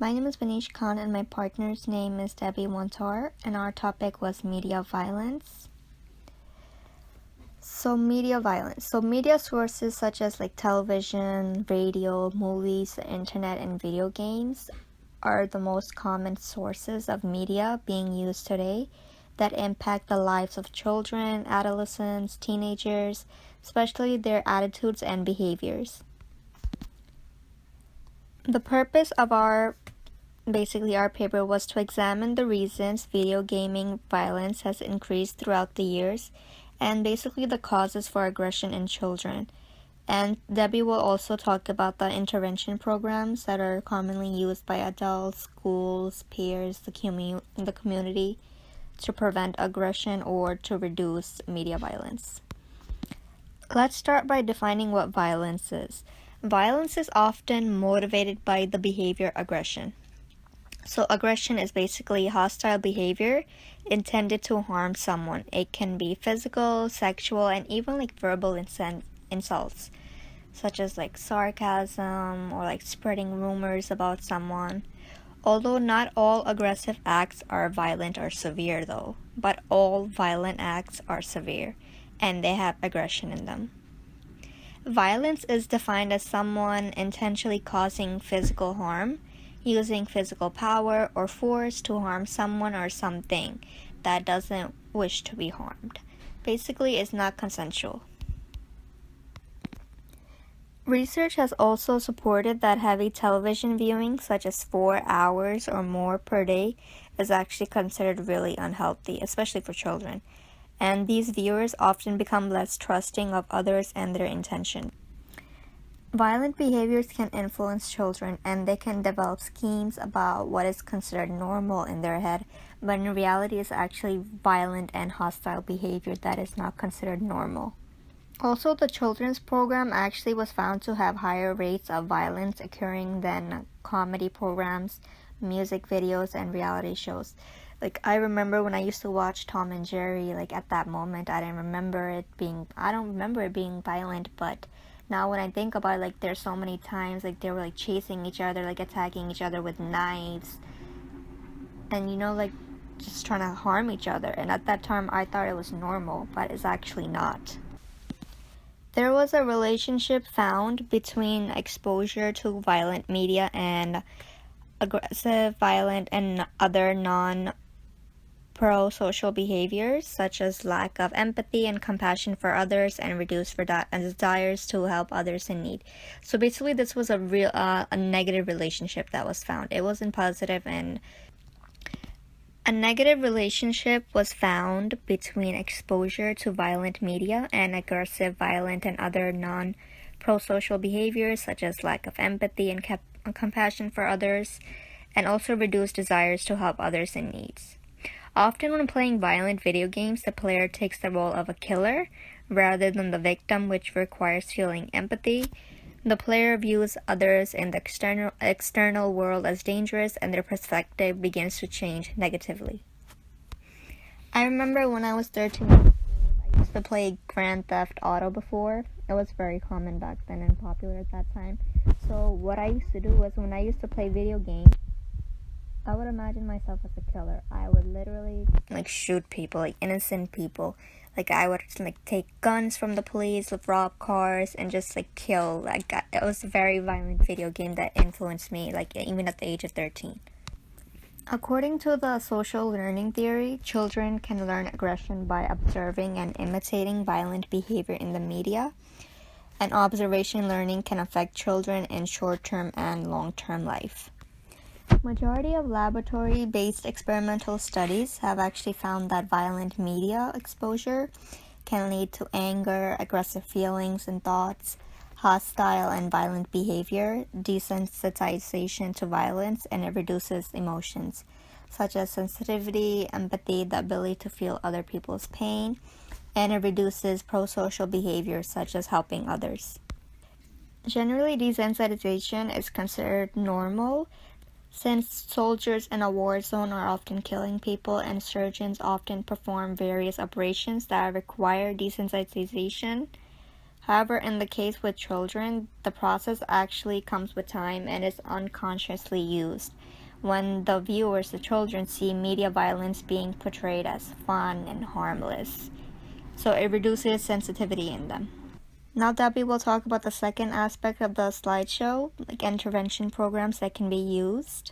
My name is Benish and my partner's name is Debbie Montar, and our topic was media violence. Media violence. Media sources such as television, radio, movies, the internet, and video games are the most common sources of media being used today that impact the lives of children, adolescents, teenagers, especially their attitudes and behaviors. The purpose of our paper was to examine the reasons video gaming violence has increased throughout the years and basically the causes for aggression in children. And Debbie will also talk about the intervention programs that are commonly used by adults, schools, peers, the community to prevent aggression or to reduce media violence. Let's start by defining what violence is. Violence is often motivated by the behavior aggression. So aggression is basically hostile behavior intended to harm someone. It can be physical, sexual, and even verbal insults, such as sarcasm or spreading rumors about someone. Although not all aggressive acts are violent or severe though, but all violent acts are severe and they have aggression in them. Violence is defined as someone intentionally causing physical harm, using physical power or force to harm someone or something that doesn't wish to be harmed. Basically, it's not consensual. Research has also supported that heavy television viewing, such as 4 hours or more per day, is actually considered really unhealthy, especially for children. And these viewers often become less trusting of others and their intention. Violent behaviors can influence children and they can develop schemes about what is considered normal in their head, but in reality it's actually violent and hostile behavior that is not considered normal. Also, the children's program actually was found to have higher rates of violence occurring than comedy programs, music videos, and reality shows. I remember when I used to watch Tom and Jerry, at that moment I don't remember it being violent, but now when I think about it, there's so many times they were chasing each other, attacking each other with knives, and just trying to harm each other. And at that time I thought it was normal, but it's actually not. There was a relationship found between exposure to violent media and aggressive, violent, and other non-pro-social behaviors, such as lack of empathy and compassion for others and reduced desires to help others in need. So basically, this was a negative relationship that was found. It wasn't positive, and a negative relationship was found between exposure to violent media and aggressive, violent, and other non-pro-social behaviors, such as lack of empathy and compassion for others, and also reduced desires to help others in needs. Often when playing violent video games, the player takes the role of a killer rather than the victim, which requires feeling empathy. The player views others in the external world as dangerous, and their perspective begins to change negatively. I remember when I was 13 years old, I used to play Grand Theft Auto before. It was very common back then and popular at that time. So what I used to do was, when I used to play video games, I would imagine myself as a killer. I would literally shoot people, innocent people. I would take guns from the police, rob cars, and just kill. It was a very violent video game that influenced me, even at the age of 13. According to the social learning theory, children can learn aggression by observing and imitating violent behavior in the media. And observation learning can affect children in short-term and long-term life. Majority of laboratory-based experimental studies have actually found that violent media exposure can lead to anger, aggressive feelings and thoughts, hostile and violent behavior, desensitization to violence, and it reduces emotions, such as sensitivity, empathy, the ability to feel other people's pain, and it reduces pro-social behavior such as helping others. Generally, desensitization is considered normal, since soldiers in a war zone are often killing people and surgeons often perform various operations that require desensitization. However, in the case with children, the process actually comes with time and is unconsciously used when the viewers, the children, see media violence being portrayed as fun and harmless. So it reduces sensitivity in them. Now, Debbie will talk about the second aspect of the slideshow, like intervention programs that can be used.